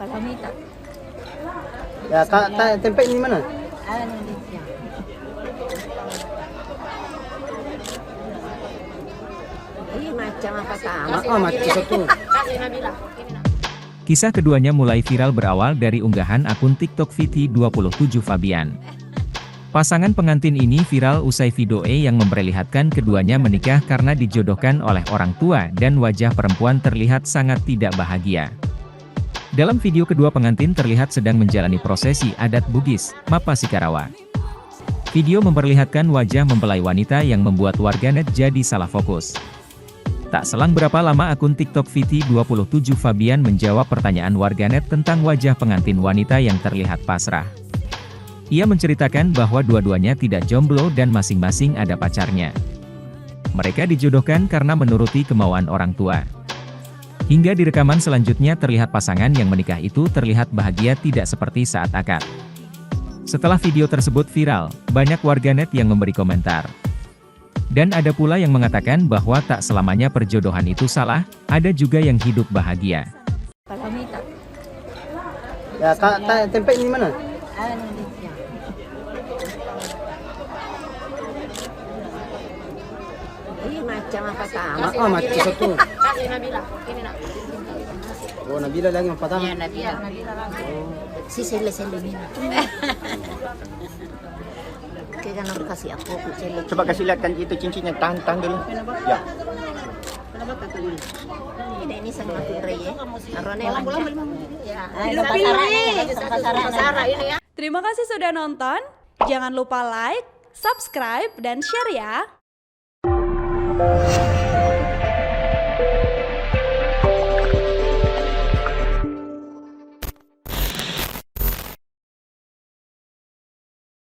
Palamita. Ya, tempe ini mana? Ano din siya? Macam apa tama? Macam itu. Kisah keduanya mulai viral berawal dari unggahan akun TikTok Viti27 Fabian. Pasangan pengantin ini viral usai video yang memperlihatkan keduanya menikah karena dijodohkan oleh orang tua dan wajah perempuan terlihat sangat tidak bahagia. Dalam video kedua pengantin terlihat sedang menjalani prosesi adat Bugis, Mapa Sikarawa. Video memperlihatkan wajah mempelai wanita yang membuat warganet jadi salah fokus. Tak selang berapa lama akun TikTok Viti27 Fabian menjawab pertanyaan warganet tentang wajah pengantin wanita yang terlihat pasrah. Ia menceritakan bahwa dua-duanya tidak jomblo dan masing-masing ada pacarnya. Mereka dijodohkan karena menuruti kemauan orang tua. Hingga di rekaman selanjutnya terlihat pasangan yang menikah itu terlihat bahagia tidak seperti saat akad. Setelah video tersebut viral, banyak warganet yang memberi komentar. Dan ada pula yang mengatakan bahwa tak selamanya perjodohan itu salah, ada juga yang hidup bahagia. Palamita. Ya, tempe ini mana? Ano din siya? Macam apa tama? Macam itu. Oh, Nabila lagi yang pertama. Iya, Nabila. Si Sele Mina. Kaya ganun kasi ako, Sele. Coba kasih lihat kan itu cincin yang tahan dulu. Ya. Ini sa mga tunray eh. Aron Terima kasih sudah nonton. Jangan lupa like, subscribe, dan share ya.